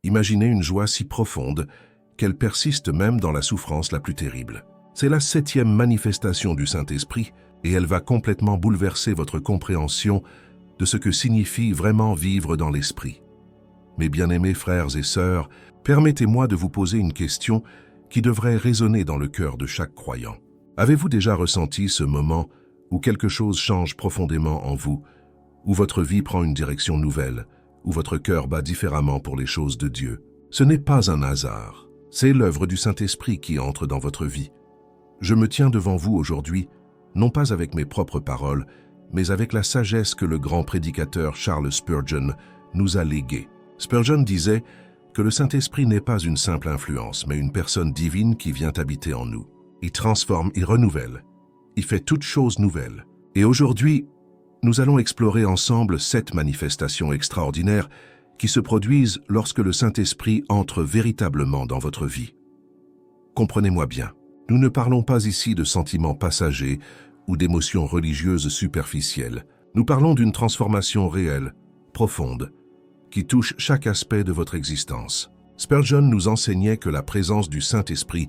Imaginez une joie si profonde qu'elle persiste même dans la souffrance la plus terrible. C'est la 7e manifestation du Saint-Esprit et elle va complètement bouleverser votre compréhension de ce que signifie vraiment vivre dans l'Esprit. Mes bien-aimés frères et sœurs, permettez-moi de vous poser une question qui devrait résonner dans le cœur de chaque croyant. Avez-vous déjà ressenti ce moment où quelque chose change profondément en vous, où votre vie prend une direction nouvelle, où votre cœur bat différemment pour les choses de Dieu? Ce n'est pas un hasard, c'est l'œuvre du Saint-Esprit qui entre dans votre vie. Je me tiens devant vous aujourd'hui, non pas avec mes propres paroles, mais avec la sagesse que le grand prédicateur Charles Spurgeon nous a léguée. Spurgeon disait que le Saint-Esprit n'est pas une simple influence, mais une personne divine qui vient habiter en nous. Il transforme, il renouvelle, il fait toutes choses nouvelles. Et aujourd'hui, nous allons explorer ensemble 7 manifestations extraordinaires qui se produisent lorsque le Saint-Esprit entre véritablement dans votre vie. Comprenez-moi bien, nous ne parlons pas ici de sentiments passagers ou d'émotions religieuses superficielles. Nous parlons d'une transformation réelle, profonde, qui touche chaque aspect de votre existence. Spurgeon nous enseignait que la présence du Saint-Esprit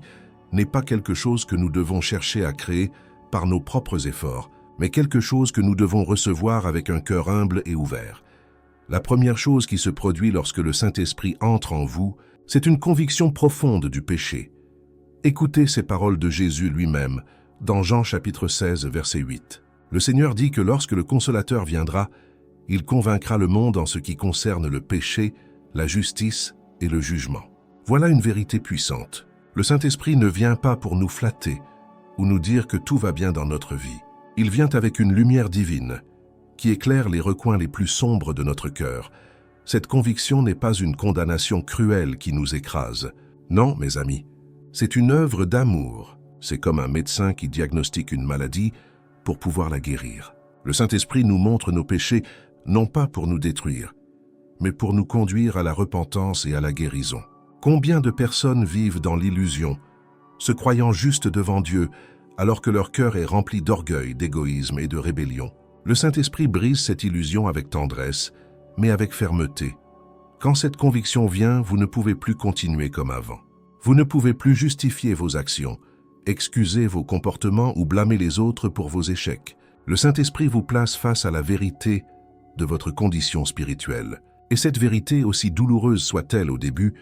n'est pas quelque chose que nous devons chercher à créer par nos propres efforts, mais quelque chose que nous devons recevoir avec un cœur humble et ouvert. La première chose qui se produit lorsque le Saint-Esprit entre en vous, c'est une conviction profonde du péché. Écoutez ces paroles de Jésus lui-même, dans Jean chapitre 16, verset 8. Le Seigneur dit que lorsque le Consolateur viendra, il convaincra le monde en ce qui concerne le péché, la justice et le jugement. Voilà une vérité puissante. Le Saint-Esprit ne vient pas pour nous flatter ou nous dire que tout va bien dans notre vie. Il vient avec une lumière divine qui éclaire les recoins les plus sombres de notre cœur. Cette conviction n'est pas une condamnation cruelle qui nous écrase. Non, mes amis, c'est une œuvre d'amour. C'est comme un médecin qui diagnostique une maladie pour pouvoir la guérir. Le Saint-Esprit nous montre nos péchés non pas pour nous détruire, mais pour nous conduire à la repentance et à la guérison. Combien de personnes vivent dans l'illusion, se croyant justes devant Dieu, alors que leur cœur est rempli d'orgueil, d'égoïsme et de rébellion? Le Saint-Esprit brise cette illusion avec tendresse, mais avec fermeté. Quand cette conviction vient, vous ne pouvez plus continuer comme avant. Vous ne pouvez plus justifier vos actions, excuser vos comportements ou blâmer les autres pour vos échecs. Le Saint-Esprit vous place face à la vérité de votre condition spirituelle. Et cette vérité, aussi douloureuse soit-elle au début,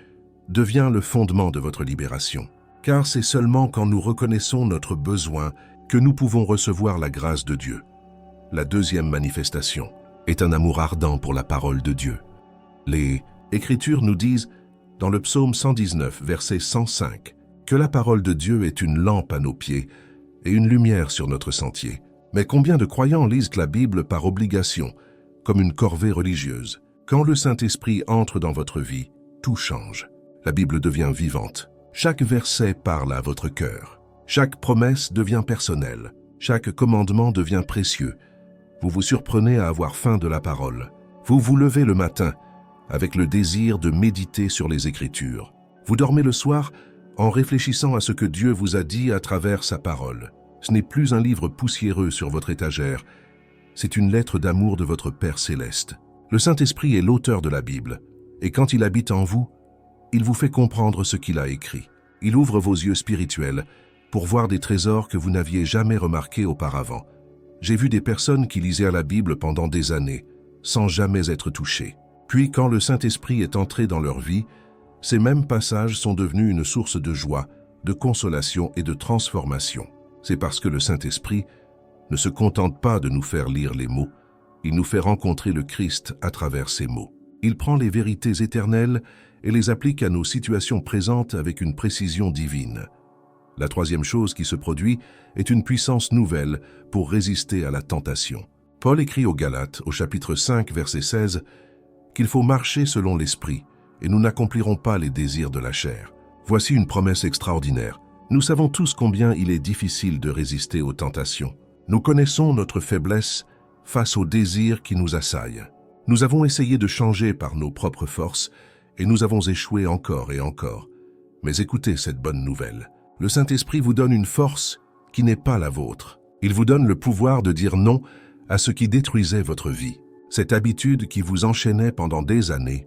devient le fondement de votre libération. Car c'est seulement quand nous reconnaissons notre besoin que nous pouvons recevoir la grâce de Dieu. La deuxième manifestation est un amour ardent pour la parole de Dieu. Les Écritures nous disent, dans le psaume 119, verset 105, que la parole de Dieu est une lampe à nos pieds et une lumière sur notre sentier. Mais combien de croyants lisent la Bible par obligation, comme une corvée religieuse? Quand le Saint-Esprit entre dans votre vie, tout change. La Bible devient vivante. Chaque verset parle à votre cœur. Chaque promesse devient personnelle. Chaque commandement devient précieux. Vous vous surprenez à avoir faim de la parole. Vous vous levez le matin avec le désir de méditer sur les Écritures. Vous dormez le soir en réfléchissant à ce que Dieu vous a dit à travers sa parole. Ce n'est plus un livre poussiéreux sur votre étagère, c'est une lettre d'amour de votre Père céleste. Le Saint-Esprit est l'auteur de la Bible, et quand il habite en vous, il vous fait comprendre ce qu'il a écrit. Il ouvre vos yeux spirituels pour voir des trésors que vous n'aviez jamais remarqués auparavant. J'ai vu des personnes qui lisaient la Bible pendant des années, sans jamais être touchées. Puis, quand le Saint-Esprit est entré dans leur vie, ces mêmes passages sont devenus une source de joie, de consolation et de transformation. C'est parce que le Saint-Esprit ne se contente pas de nous faire lire les mots, il nous fait rencontrer le Christ à travers ces mots. Il prend les vérités éternelles et les applique à nos situations présentes avec une précision divine. La troisième chose qui se produit est une puissance nouvelle pour résister à la tentation. Paul écrit aux Galates, au chapitre 5, verset 16, qu'il faut marcher selon l'Esprit, et nous n'accomplirons pas les désirs de la chair. Voici une promesse extraordinaire. Nous savons tous combien il est difficile de résister aux tentations. Nous connaissons notre faiblesse face aux désirs qui nous assaillent. Nous avons essayé de changer par nos propres forces et nous avons échoué encore et encore. Mais écoutez cette bonne nouvelle. Le Saint-Esprit vous donne une force qui n'est pas la vôtre. Il vous donne le pouvoir de dire non à ce qui détruisait votre vie. Cette habitude qui vous enchaînait pendant des années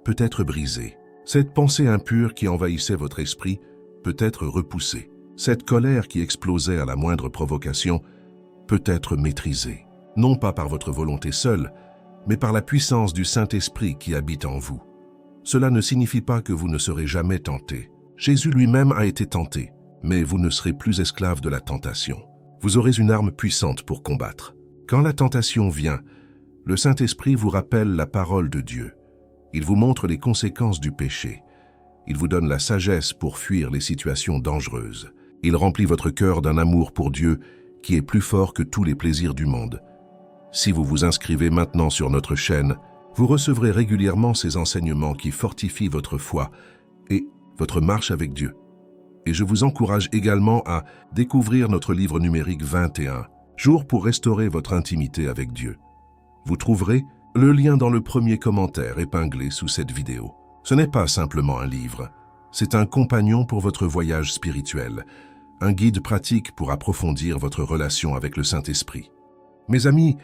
peut être brisée. Cette pensée impure qui envahissait votre esprit peut être repoussée. Cette colère qui explosait à la moindre provocation peut être maîtrisée, non pas par votre volonté seule, mais par la puissance du Saint-Esprit qui habite en vous. Cela ne signifie pas que vous ne serez jamais tenté. Jésus lui-même a été tenté, mais vous ne serez plus esclave de la tentation. Vous aurez une arme puissante pour combattre. Quand la tentation vient, le Saint-Esprit vous rappelle la parole de Dieu. Il vous montre les conséquences du péché. Il vous donne la sagesse pour fuir les situations dangereuses. Il remplit votre cœur d'un amour pour Dieu qui est plus fort que tous les plaisirs du monde. Si vous vous inscrivez maintenant sur notre chaîne, vous recevrez régulièrement ces enseignements qui fortifient votre foi et votre marche avec Dieu. Et je vous encourage également à découvrir notre livre numérique 21, Jours pour restaurer votre intimité avec Dieu. Vous trouverez le lien dans le premier commentaire épinglé sous cette vidéo. Ce n'est pas simplement un livre, c'est un compagnon pour votre voyage spirituel, un guide pratique pour approfondir votre relation avec le Saint-Esprit. Mes amis,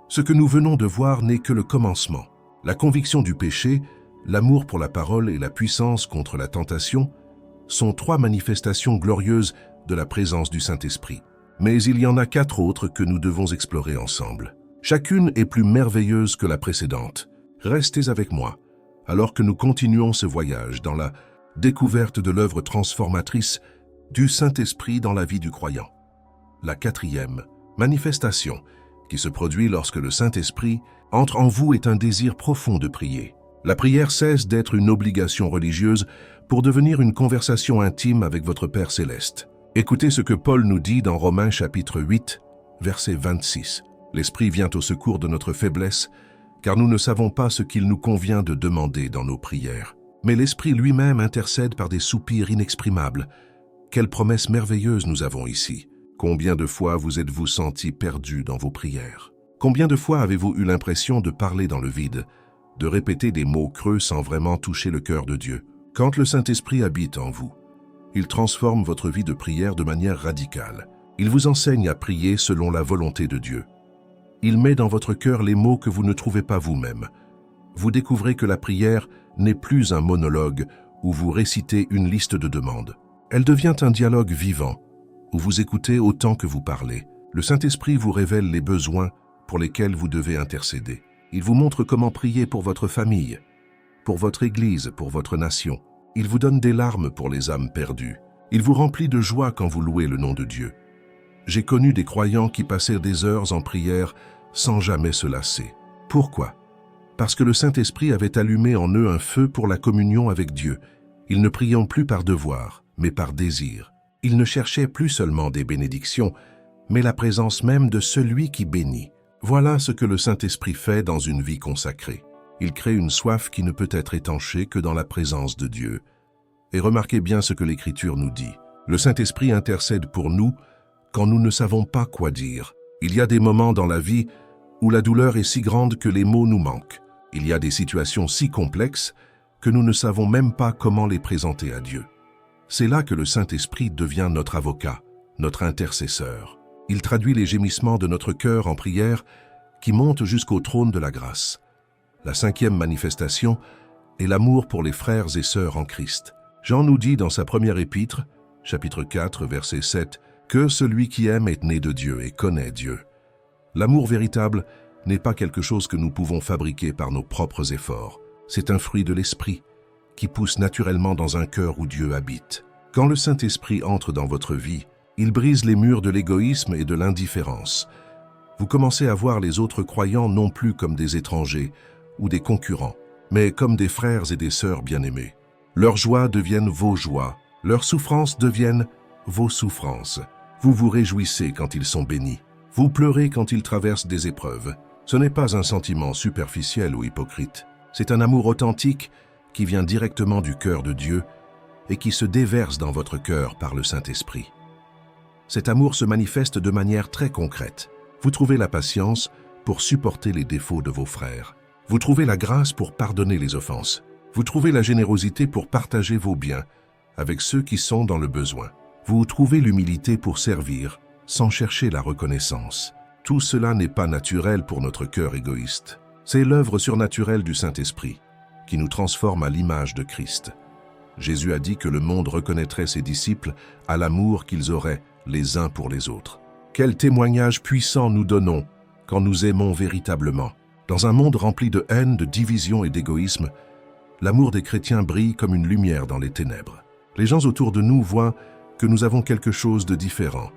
ce que nous venons de voir n'est que le commencement. La conviction du péché, l'amour pour la parole et la puissance contre la tentation sont 3 manifestations glorieuses de la présence du Saint-Esprit. Mais il y en a 4 autres que nous devons explorer ensemble. Chacune est plus merveilleuse que la précédente. Restez avec moi, alors que nous continuons ce voyage dans la découverte de l'œuvre transformatrice du Saint-Esprit dans la vie du croyant. La 4e manifestation qui se produit lorsque le Saint-Esprit entre en vous est un désir profond de prier. La prière cesse d'être une obligation religieuse pour devenir une conversation intime avec votre Père céleste. Écoutez ce que Paul nous dit dans Romains chapitre 8, verset 26. L'Esprit vient au secours de notre faiblesse, car nous ne savons pas ce qu'il nous convient de demander dans nos prières. Mais l'Esprit lui-même intercède par des soupirs inexprimables. Quelle promesse merveilleuse nous avons ici! Combien de fois vous êtes-vous senti perdu dans vos prières? Combien de fois avez-vous eu l'impression de parler dans le vide, de répéter des mots creux sans vraiment toucher le cœur de Dieu? Quand le Saint-Esprit habite en vous, il transforme votre vie de prière de manière radicale. Il vous enseigne à prier selon la volonté de Dieu. Il met dans votre cœur les mots que vous ne trouvez pas vous-même. Vous découvrez que la prière n'est plus un monologue où vous récitez une liste de demandes. Elle devient un dialogue vivant, où vous écoutez autant que vous parlez. Le Saint-Esprit vous révèle les besoins pour lesquels vous devez intercéder. Il vous montre comment prier pour votre famille, pour votre Église, pour votre nation. Il vous donne des larmes pour les âmes perdues. Il vous remplit de joie quand vous louez le nom de Dieu. J'ai connu des croyants qui passèrent des heures en prière sans jamais se lasser. Pourquoi? Parce que le Saint-Esprit avait allumé en eux un feu pour la communion avec Dieu. Ils ne priaient plus par devoir, mais par désir. Ils ne cherchaient plus seulement des bénédictions, mais la présence même de celui qui bénit. Voilà ce que le Saint-Esprit fait dans une vie consacrée. Il crée une soif qui ne peut être étanchée que dans la présence de Dieu. Et remarquez bien ce que l'Écriture nous dit. Le Saint-Esprit intercède pour nous quand nous ne savons pas quoi dire. Il y a des moments dans la vie où la douleur est si grande que les mots nous manquent. Il y a des situations si complexes que nous ne savons même pas comment les présenter à Dieu. C'est là que le Saint-Esprit devient notre avocat, notre intercesseur. Il traduit les gémissements de notre cœur en prière qui montent jusqu'au trône de la grâce. La 5e manifestation est l'amour pour les frères et sœurs en Christ. Jean nous dit dans sa première épître, chapitre 4, verset 7, que celui qui aime est né de Dieu et connaît Dieu. L'amour véritable n'est pas quelque chose que nous pouvons fabriquer par nos propres efforts. C'est un fruit de l'Esprit qui pousse naturellement dans un cœur où Dieu habite. Quand le Saint-Esprit entre dans votre vie, il brise les murs de l'égoïsme et de l'indifférence. Vous commencez à voir les autres croyants non plus comme des étrangers ou des concurrents, mais comme des frères et des sœurs bien-aimés. Leurs joies deviennent vos joies, leurs souffrances deviennent vos souffrances. Vous vous réjouissez quand ils sont bénis. Vous pleurez quand ils traversent des épreuves. Ce n'est pas un sentiment superficiel ou hypocrite. C'est un amour authentique qui vient directement du cœur de Dieu et qui se déverse dans votre cœur par le Saint-Esprit. Cet amour se manifeste de manière très concrète. Vous trouvez la patience pour supporter les défauts de vos frères. Vous trouvez la grâce pour pardonner les offenses. Vous trouvez la générosité pour partager vos biens avec ceux qui sont dans le besoin. Vous trouvez l'humilité pour servir sans chercher la reconnaissance. Tout cela n'est pas naturel pour notre cœur égoïste. C'est l'œuvre surnaturelle du Saint-Esprit qui nous transforme à l'image de Christ. Jésus a dit que le monde reconnaîtrait ses disciples à l'amour qu'ils auraient les uns pour les autres. Quel témoignage puissant nous donnons quand nous aimons véritablement. Dans un monde rempli de haine, de division et d'égoïsme, l'amour des chrétiens brille comme une lumière dans les ténèbres. Les gens autour de nous voient que nous avons quelque chose de différent,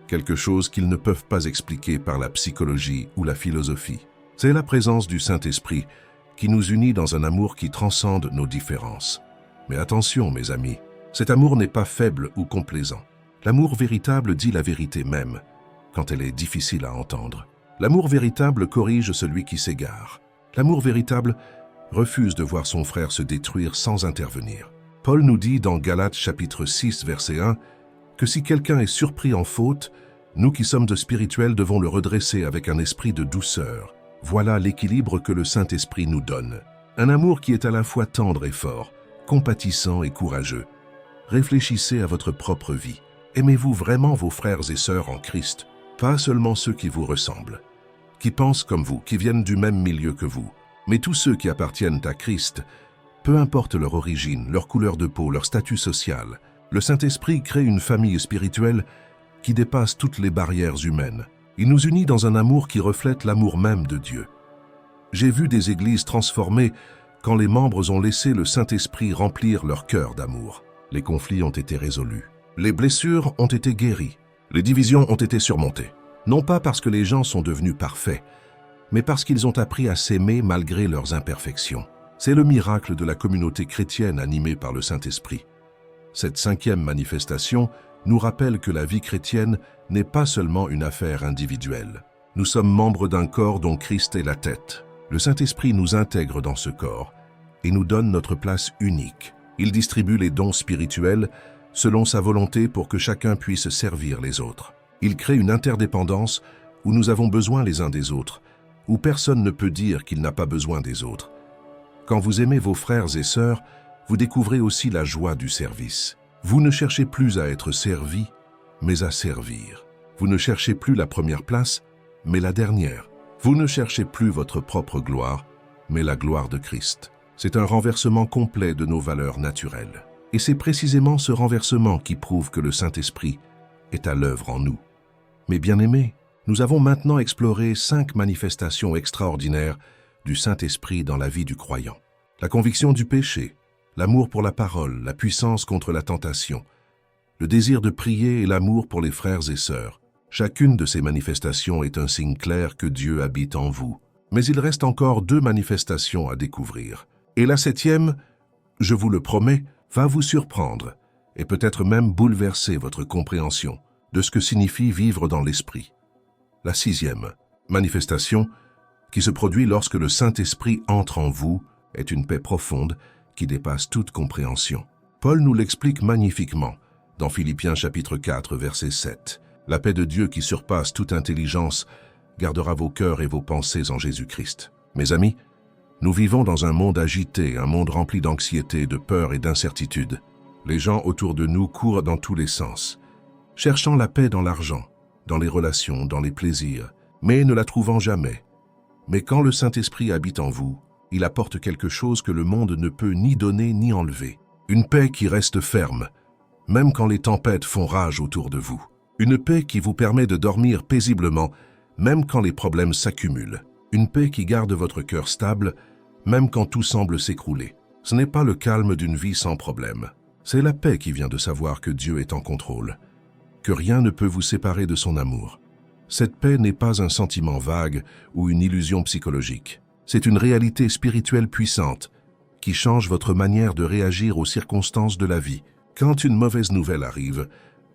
quelque chose qu'ils ne peuvent pas expliquer par la psychologie ou la philosophie. C'est la présence du Saint-Esprit qui nous unit dans un amour qui transcende nos différences. Mais attention, mes amis, cet amour n'est pas faible ou complaisant. L'amour véritable dit la vérité même, quand elle est difficile à entendre. L'amour véritable corrige celui qui s'égare. L'amour véritable refuse de voir son frère se détruire sans intervenir. Paul nous dit dans Galates chapitre 6, verset 1, que si quelqu'un est surpris en faute, nous qui sommes de spirituels devons le redresser avec un esprit de douceur. Voilà l'équilibre que le Saint-Esprit nous donne. Un amour qui est à la fois tendre et fort, compatissant et courageux. Réfléchissez à votre propre vie. Aimez-vous vraiment vos frères et sœurs en Christ? Pas seulement ceux qui vous ressemblent, qui pensent comme vous, qui viennent du même milieu que vous, mais tous ceux qui appartiennent à Christ, peu importe leur origine, leur couleur de peau, leur statut social. Le Saint-Esprit crée une famille spirituelle qui dépasse toutes les barrières humaines. Il nous unit dans un amour qui reflète l'amour même de Dieu. J'ai vu des églises transformées quand les membres ont laissé le Saint-Esprit remplir leur cœur d'amour. Les conflits ont été résolus. Les blessures ont été guéries. Les divisions ont été surmontées. Non pas parce que les gens sont devenus parfaits, mais parce qu'ils ont appris à s'aimer malgré leurs imperfections. C'est le miracle de la communauté chrétienne animée par le Saint-Esprit. Cette 5e manifestation nous rappelle que la vie chrétienne n'est pas seulement une affaire individuelle. Nous sommes membres d'un corps dont Christ est la tête. Le Saint-Esprit nous intègre dans ce corps et nous donne notre place unique. Il distribue les dons spirituels selon sa volonté pour que chacun puisse servir les autres. Il crée une interdépendance où nous avons besoin les uns des autres, où personne ne peut dire qu'il n'a pas besoin des autres. Quand vous aimez vos frères et sœurs, vous découvrez aussi la joie du service. Vous ne cherchez plus à être servi, mais à servir. Vous ne cherchez plus la première place, mais la dernière. Vous ne cherchez plus votre propre gloire, mais la gloire de Christ. C'est un renversement complet de nos valeurs naturelles. Et c'est précisément ce renversement qui prouve que le Saint-Esprit est à l'œuvre en nous. Mes bien-aimés, nous avons maintenant exploré 5 manifestations extraordinaires du Saint-Esprit dans la vie du croyant. La conviction du péché, l'amour pour la parole, la puissance contre la tentation, le désir de prier et l'amour pour les frères et sœurs. Chacune de ces manifestations est un signe clair que Dieu habite en vous. Mais il reste encore 2 manifestations à découvrir. Et la 7e, je vous le promets, va vous surprendre et peut-être même bouleverser votre compréhension de ce que signifie vivre dans l'Esprit. La 6e manifestation, qui se produit lorsque le Saint-Esprit entre en vous, est une paix profonde qui dépasse toute compréhension. Paul nous l'explique magnifiquement dans Philippiens chapitre 4, verset 7. La paix de Dieu qui surpasse toute intelligence gardera vos cœurs et vos pensées en Jésus-Christ. Mes amis, nous vivons dans un monde agité, un monde rempli d'anxiété, de peur et d'incertitude. Les gens autour de nous courent dans tous les sens, cherchant la paix dans l'argent, dans les relations, dans les plaisirs, mais ne la trouvant jamais. Mais quand le Saint-Esprit habite en vous, il apporte quelque chose que le monde ne peut ni donner ni enlever. Une paix qui reste ferme, même quand les tempêtes font rage autour de vous. Une paix qui vous permet de dormir paisiblement, même quand les problèmes s'accumulent. Une paix qui garde votre cœur stable, même quand tout semble s'écrouler. Ce n'est pas le calme d'une vie sans problème. C'est la paix qui vient de savoir que Dieu est en contrôle, que rien ne peut vous séparer de son amour. Cette paix n'est pas un sentiment vague ou une illusion psychologique. C'est une réalité spirituelle puissante qui change votre manière de réagir aux circonstances de la vie. Quand une mauvaise nouvelle arrive,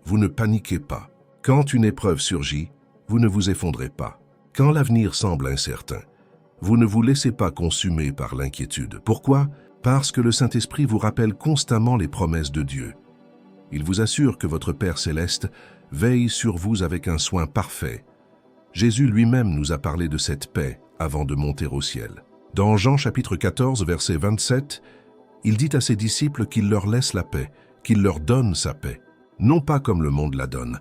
vous ne paniquez pas. Quand une épreuve surgit, vous ne vous effondrez pas. Quand l'avenir semble incertain, vous ne vous laissez pas consumer par l'inquiétude. Pourquoi? Parce que le Saint-Esprit vous rappelle constamment les promesses de Dieu. Il vous assure que votre Père céleste veille sur vous avec un soin parfait. Jésus lui-même nous a parlé de cette paix avant de monter au ciel. Dans Jean chapitre 14, verset 27, il dit à ses disciples qu'il leur laisse la paix, qu'il leur donne sa paix, non pas comme le monde la donne,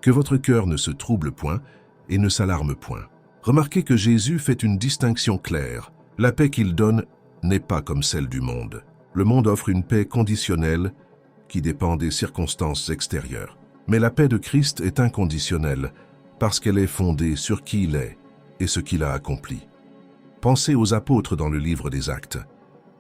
que votre cœur ne se trouble point et ne s'alarme point. Remarquez que Jésus fait une distinction claire. La paix qu'il donne n'est pas comme celle du monde. Le monde offre une paix conditionnelle qui dépend des circonstances extérieures. Mais la paix de Christ est inconditionnelle parce qu'elle est fondée sur qui il est et ce qu'il a accompli. Pensez aux apôtres dans le livre des Actes.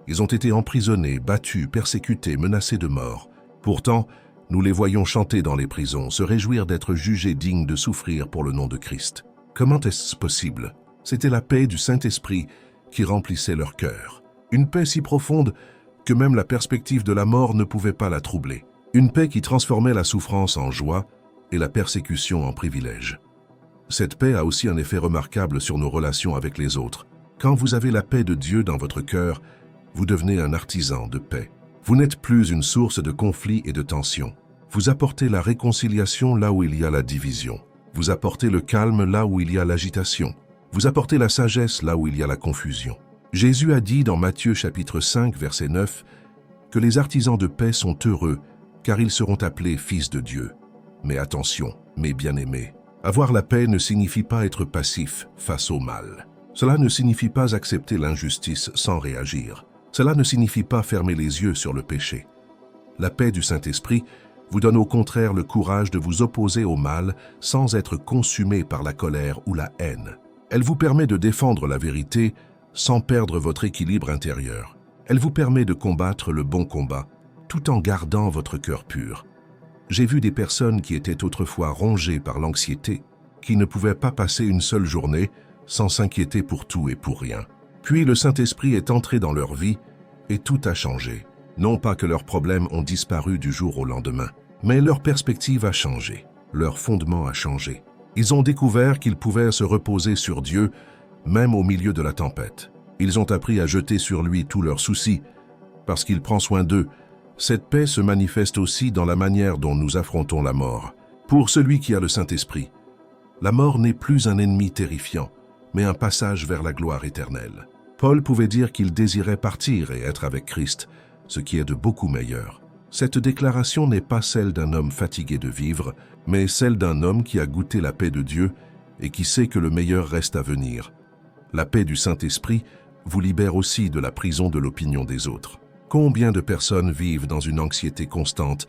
Ils ont été emprisonnés, battus, persécutés, menacés de mort. Pourtant, nous les voyons chanter dans les prisons, se réjouir d'être jugés dignes de souffrir pour le nom de Christ. Comment est-ce possible? C'était la paix du Saint-Esprit qui remplissait leur cœur. Une paix si profonde que même la perspective de la mort ne pouvait pas la troubler. Une paix qui transformait la souffrance en joie et la persécution en privilège. Cette paix a aussi un effet remarquable sur nos relations avec les autres. Quand vous avez la paix de Dieu dans votre cœur, vous devenez un artisan de paix. Vous n'êtes plus une source de conflits et de tensions. Vous apportez la réconciliation là où il y a la division. Vous apportez le calme là où il y a l'agitation. Vous apportez la sagesse là où il y a la confusion. Jésus a dit dans Matthieu chapitre 5, verset 9, que les artisans de paix sont heureux, car ils seront appelés fils de Dieu. Mais attention, mes bien-aimés, avoir la paix ne signifie pas être passif face au mal. Cela ne signifie pas accepter l'injustice sans réagir. Cela ne signifie pas fermer les yeux sur le péché. La paix du Saint-Esprit vous donne au contraire le courage de vous opposer au mal sans être consumé par la colère ou la haine. Elle vous permet de défendre la vérité sans perdre votre équilibre intérieur. Elle vous permet de combattre le bon combat tout en gardant votre cœur pur. J'ai vu des personnes qui étaient autrefois rongées par l'anxiété, qui ne pouvaient pas passer une seule journée sans s'inquiéter pour tout et pour rien. Puis le Saint-Esprit est entré dans leur vie et tout a changé. Non pas que leurs problèmes ont disparu du jour au lendemain, mais leur perspective a changé, leur fondement a changé. Ils ont découvert qu'ils pouvaient se reposer sur Dieu, même au milieu de la tempête. Ils ont appris à jeter sur lui tous leurs soucis, parce qu'il prend soin d'eux. Cette paix se manifeste aussi dans la manière dont nous affrontons la mort. Pour celui qui a le Saint-Esprit, la mort n'est plus un ennemi terrifiant, mais un passage vers la gloire éternelle. Paul pouvait dire qu'il désirait partir et être avec Christ, ce qui est de beaucoup meilleur. Cette déclaration n'est pas celle d'un homme fatigué de vivre, mais celle d'un homme qui a goûté la paix de Dieu et qui sait que le meilleur reste à venir. La paix du Saint-Esprit vous libère aussi de la prison de l'opinion des autres. Combien de personnes vivent dans une anxiété constante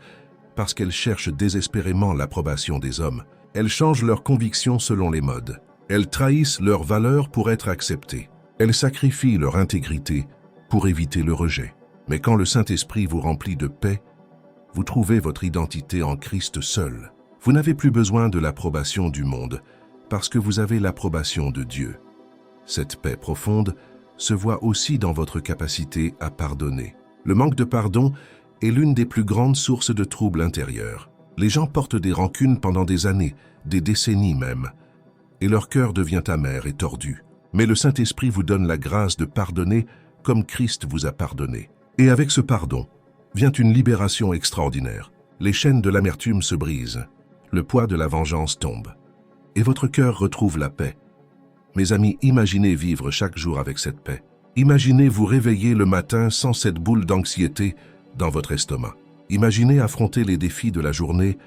parce qu'elles cherchent désespérément l'approbation des hommes? Elles changent leurs convictions selon les modes. Elles trahissent leurs valeurs pour être acceptées. Elles sacrifient leur intégrité pour éviter le rejet. Mais quand le Saint-Esprit vous remplit de paix, vous trouvez votre identité en Christ seul. Vous n'avez plus besoin de l'approbation du monde, parce que vous avez l'approbation de Dieu. Cette paix profonde se voit aussi dans votre capacité à pardonner. Le manque de pardon est l'une des plus grandes sources de troubles intérieurs. Les gens portent des rancunes pendant des années, des décennies même, et leur cœur devient amer et tordu. Mais le Saint-Esprit vous donne la grâce de pardonner comme Christ vous a pardonné. Et avec ce pardon, vient une libération extraordinaire. Les chaînes de l'amertume se brisent, le poids de la vengeance tombe, et votre cœur retrouve la paix. Mes amis, imaginez vivre chaque jour avec cette paix. Imaginez vous réveiller le matin sans cette boule d'anxiété dans votre estomac. Imaginez affronter les défis de la journée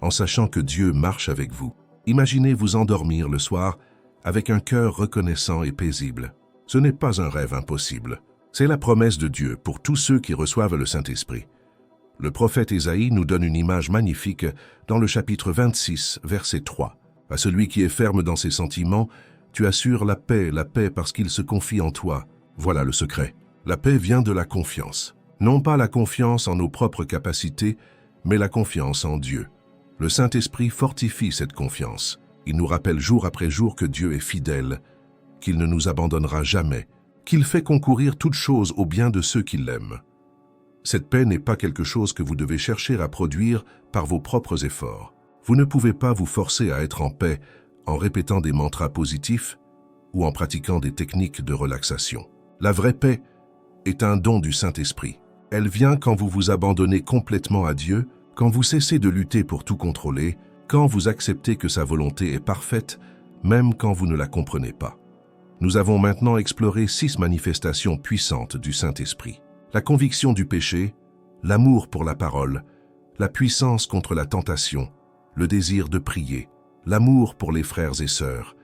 en sachant que Dieu marche avec vous. Imaginez vous endormir le soir avec un cœur reconnaissant et paisible. Ce n'est pas un rêve impossible. C'est la promesse de Dieu pour tous ceux qui reçoivent le Saint-Esprit. Le prophète Ésaïe nous donne une image magnifique dans le chapitre 26, verset 3. À celui qui est ferme dans ses sentiments, tu assures la paix parce qu'il se confie en toi. Voilà le secret. La paix vient de la confiance. Non pas la confiance en nos propres capacités, mais la confiance en Dieu. Le Saint-Esprit fortifie cette confiance. Il nous rappelle jour après jour que Dieu est fidèle, qu'il ne nous abandonnera jamais, qu'il fait concourir toutes choses au bien de ceux qui l'aiment. Cette paix n'est pas quelque chose que vous devez chercher à produire par vos propres efforts. Vous ne pouvez pas vous forcer à être en paix en répétant des mantras positifs ou en pratiquant des techniques de relaxation. La vraie paix est un don du Saint-Esprit. Elle vient quand vous vous abandonnez complètement à Dieu, quand vous cessez de lutter pour tout contrôler, quand vous acceptez que sa volonté est parfaite, même quand vous ne la comprenez pas. Nous avons maintenant exploré 6 manifestations puissantes du Saint-Esprit. La conviction du péché, l'amour pour la parole, la puissance contre la tentation, le désir de prier, l'amour pour les frères et sœurs,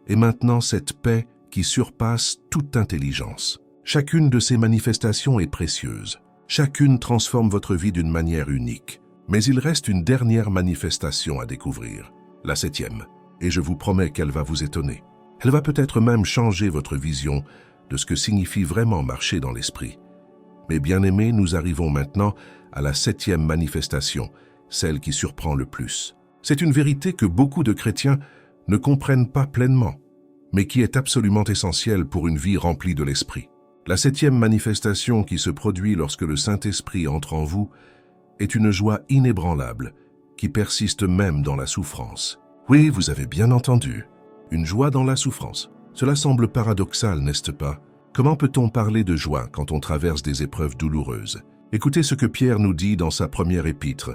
et maintenant cette paix qui surpasse toute intelligence. Chacune de ces manifestations est précieuse. Chacune transforme votre vie d'une manière unique. Mais il reste une dernière manifestation à découvrir, la 7e, et je vous promets qu'elle va vous étonner. Elle va peut-être même changer votre vision de ce que signifie vraiment marcher dans l'esprit. Mes bien-aimés, nous arrivons maintenant à la 7e manifestation, celle qui surprend le plus. C'est une vérité que beaucoup de chrétiens ne comprennent pas pleinement, mais qui est absolument essentielle pour une vie remplie de l'esprit. La 7e manifestation qui se produit lorsque le Saint-Esprit entre en vous est une joie inébranlable qui persiste même dans la souffrance. Oui, vous avez bien entendu, une joie dans la souffrance. Cela semble paradoxal, n'est-ce pas? Comment peut-on parler de joie quand on traverse des épreuves douloureuses? Écoutez ce que Pierre nous dit dans sa première épître,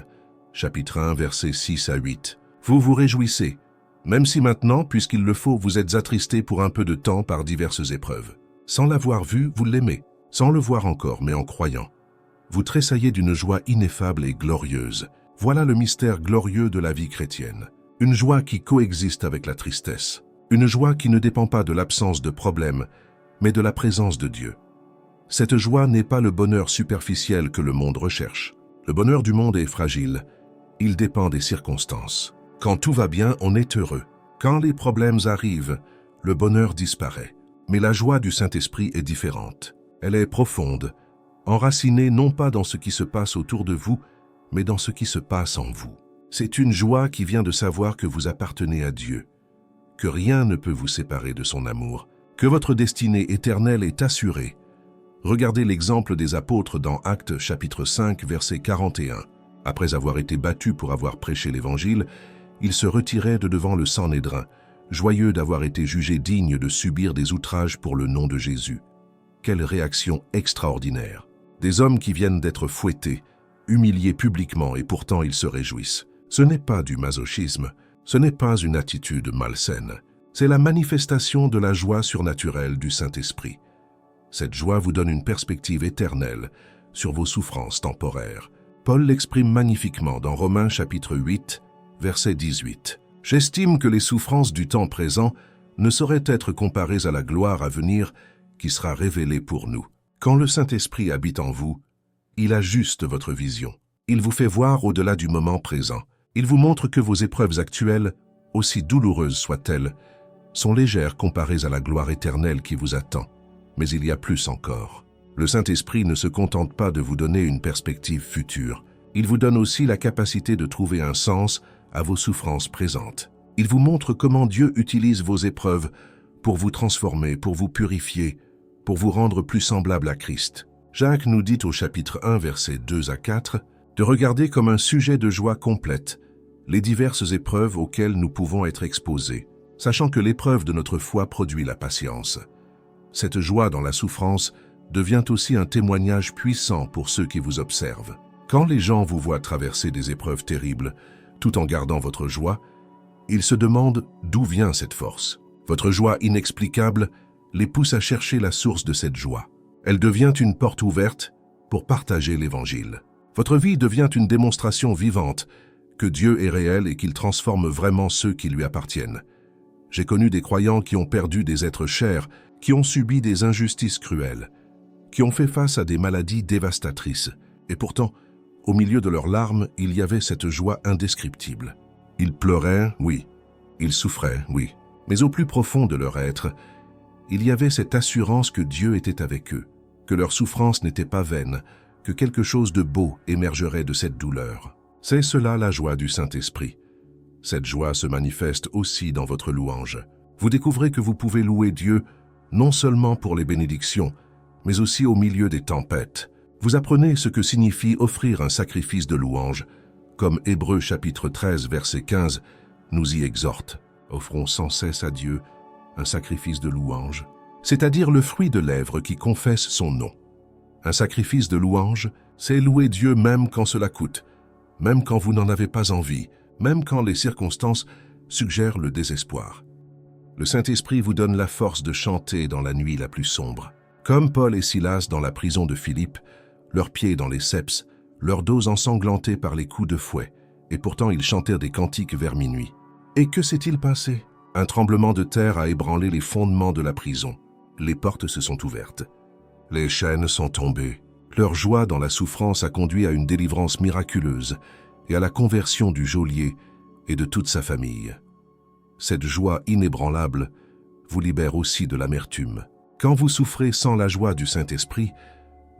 chapitre 1, versets 6 à 8. Vous vous réjouissez, même si maintenant, puisqu'il le faut, vous êtes attristés pour un peu de temps par diverses épreuves. Sans l'avoir vu, vous l'aimez, sans le voir encore, mais en croyant. Vous tressaillez d'une joie ineffable et glorieuse. Voilà le mystère glorieux de la vie chrétienne. Une joie qui coexiste avec la tristesse. Une joie qui ne dépend pas de l'absence de problèmes, mais de la présence de Dieu. Cette joie n'est pas le bonheur superficiel que le monde recherche. Le bonheur du monde est fragile. Il dépend des circonstances. Quand tout va bien, on est heureux. Quand les problèmes arrivent, le bonheur disparaît. Mais la joie du Saint-Esprit est différente. Elle est profonde, enracinée non pas dans ce qui se passe autour de vous, mais dans ce qui se passe en vous. C'est une joie qui vient de savoir que vous appartenez à Dieu, que rien ne peut vous séparer de son amour, que votre destinée éternelle est assurée. Regardez l'exemple des apôtres dans Actes chapitre 5, verset 41. Après avoir été battus pour avoir prêché l'Évangile, ils se retiraient de devant le Sanhédrin, joyeux d'avoir été jugés dignes de subir des outrages pour le nom de Jésus. Quelle réaction extraordinaire! Des hommes qui viennent d'être fouettés, humiliés publiquement et pourtant ils se réjouissent. Ce n'est pas du masochisme, ce n'est pas une attitude malsaine. C'est la manifestation de la joie surnaturelle du Saint-Esprit. Cette joie vous donne une perspective éternelle sur vos souffrances temporaires. Paul l'exprime magnifiquement dans Romains chapitre 8, verset 18. « J'estime que les souffrances du temps présent ne sauraient être comparées à la gloire à venir qui sera révélée pour nous. Quand le Saint-Esprit habite en vous, il ajuste votre vision. Il vous fait voir au-delà du moment présent. Il vous montre que vos épreuves actuelles, aussi douloureuses soient-elles, sont légères comparées à la gloire éternelle qui vous attend. Mais il y a plus encore. Le Saint-Esprit ne se contente pas de vous donner une perspective future. Il vous donne aussi la capacité de trouver un sens à vos souffrances présentes. Il vous montre comment Dieu utilise vos épreuves pour vous transformer, pour vous purifier, pour vous rendre plus semblable à Christ. Jacques nous dit au chapitre 1, versets 2 à 4, de regarder comme un sujet de joie complète les diverses épreuves auxquelles nous pouvons être exposés, sachant que l'épreuve de notre foi produit la patience. Cette joie dans la souffrance devient aussi un témoignage puissant pour ceux qui vous observent. Quand les gens vous voient traverser des épreuves terribles, tout en gardant votre joie, ils se demandent d'où vient cette force. Votre joie inexplicable les pousse à chercher la source de cette joie. Elle devient une porte ouverte pour partager l'Évangile. Votre vie devient une démonstration vivante que Dieu est réel et qu'il transforme vraiment ceux qui lui appartiennent. J'ai connu des croyants qui ont perdu des êtres chers, qui ont subi des injustices cruelles, qui ont fait face à des maladies dévastatrices, et pourtant, au milieu de leurs larmes, il y avait cette joie indescriptible. Ils pleuraient, oui. Ils souffraient, oui. Mais au plus profond de leur être, il y avait cette assurance que Dieu était avec eux, que leur souffrance n'était pas vaine, que quelque chose de beau émergerait de cette douleur. C'est cela la joie du Saint-Esprit. Cette joie se manifeste aussi dans votre louange. Vous découvrez que vous pouvez louer Dieu non seulement pour les bénédictions, mais aussi au milieu des tempêtes. Vous apprenez ce que signifie offrir un sacrifice de louange, comme Hébreux chapitre 13, verset 15 nous y exhorte. Offrons sans cesse à Dieu un sacrifice de louange, c'est-à-dire le fruit de lèvres qui confesse son nom. Un sacrifice de louange, c'est louer Dieu même quand cela coûte, même quand vous n'en avez pas envie, même quand les circonstances suggèrent le désespoir. Le Saint-Esprit vous donne la force de chanter dans la nuit la plus sombre. Comme Paul et Silas dans la prison de Philippe, leurs pieds dans les ceps, leurs dos ensanglantés par les coups de fouet, et pourtant ils chantèrent des cantiques vers minuit. Et que s'est-il passé? Un tremblement de terre a ébranlé les fondements de la prison. Les portes se sont ouvertes. Les chaînes sont tombées. Leur joie dans la souffrance a conduit à une délivrance miraculeuse et à la conversion du geôlier et de toute sa famille. Cette joie inébranlable vous libère aussi de l'amertume. Quand vous souffrez sans la joie du Saint-Esprit,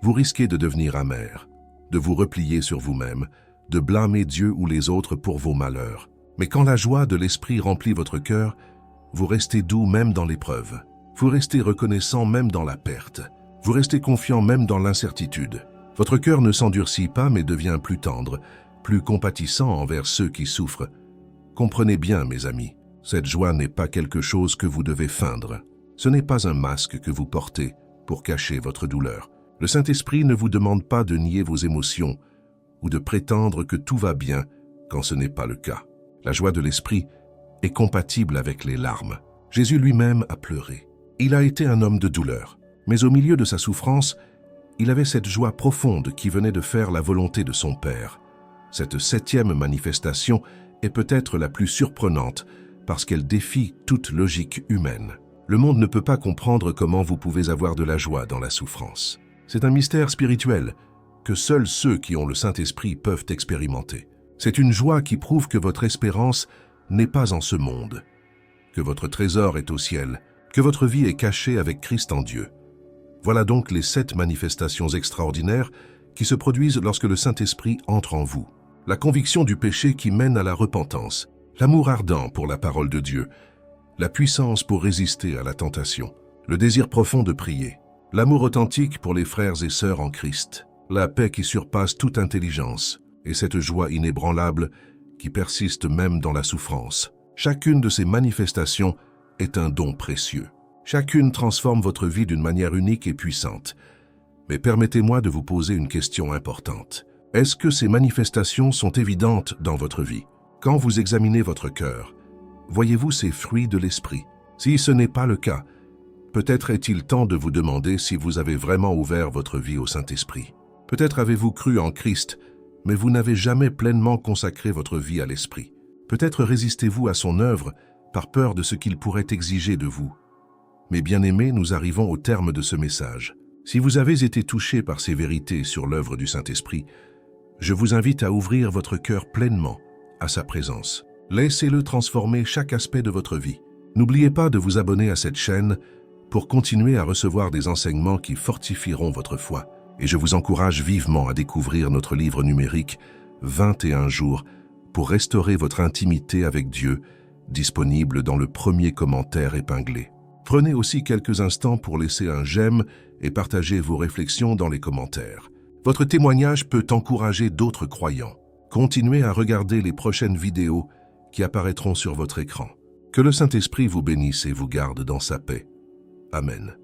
vous risquez de devenir amer, de vous replier sur vous-même, de blâmer Dieu ou les autres pour vos malheurs. Mais quand la joie de l'Esprit remplit votre cœur, vous restez doux même dans l'épreuve. Vous restez reconnaissant même dans la perte. Vous restez confiant même dans l'incertitude. Votre cœur ne s'endurcit pas mais devient plus tendre, plus compatissant envers ceux qui souffrent. Comprenez bien, mes amis, cette joie n'est pas quelque chose que vous devez feindre. Ce n'est pas un masque que vous portez pour cacher votre douleur. Le Saint-Esprit ne vous demande pas de nier vos émotions ou de prétendre que tout va bien quand ce n'est pas le cas. La joie de l'Esprit est compatible avec les larmes. Jésus lui-même a pleuré. Il a été un homme de douleur, mais au milieu de sa souffrance, il avait cette joie profonde qui venait de faire la volonté de son Père. Cette 7e manifestation est peut-être la plus surprenante parce qu'elle défie toute logique humaine. Le monde ne peut pas comprendre comment vous pouvez avoir de la joie dans la souffrance. C'est un mystère spirituel que seuls ceux qui ont le Saint-Esprit peuvent expérimenter. C'est une joie qui prouve que votre espérance n'est pas en ce monde, que votre trésor est au ciel, que votre vie est cachée avec Christ en Dieu. Voilà donc les 7 manifestations extraordinaires qui se produisent lorsque le Saint-Esprit entre en vous. La conviction du péché qui mène à la repentance, l'amour ardent pour la parole de Dieu, la puissance pour résister à la tentation, le désir profond de prier, l'amour authentique pour les frères et sœurs en Christ, la paix qui surpasse toute intelligence et cette joie inébranlable qui persiste même dans la souffrance. Chacune de ces manifestations est un don précieux. Chacune transforme votre vie d'une manière unique et puissante. Mais permettez-moi de vous poser une question importante. Est-ce que ces manifestations sont évidentes dans votre vie? Quand vous examinez votre cœur, voyez-vous ces fruits de l'esprit? Si ce n'est pas le cas, peut-être est-il temps de vous demander si vous avez vraiment ouvert votre vie au Saint-Esprit. Peut-être avez-vous cru en Christ, mais vous n'avez jamais pleinement consacré votre vie à l'Esprit. Peut-être résistez-vous à son œuvre par peur de ce qu'il pourrait exiger de vous. Mes bien-aimés, nous arrivons au terme de ce message. Si vous avez été touchés par ces vérités sur l'œuvre du Saint-Esprit, je vous invite à ouvrir votre cœur pleinement à sa présence. Laissez-le transformer chaque aspect de votre vie. N'oubliez pas de vous abonner à cette chaîne pour continuer à recevoir des enseignements qui fortifieront votre foi. Et je vous encourage vivement à découvrir notre livre numérique 21 jours pour restaurer votre intimité avec Dieu, disponible dans le premier commentaire épinglé. Prenez aussi quelques instants pour laisser un j'aime et partager vos réflexions dans les commentaires. Votre témoignage peut encourager d'autres croyants. Continuez à regarder les prochaines vidéos qui apparaîtront sur votre écran. Que le Saint-Esprit vous bénisse et vous garde dans sa paix. Amen.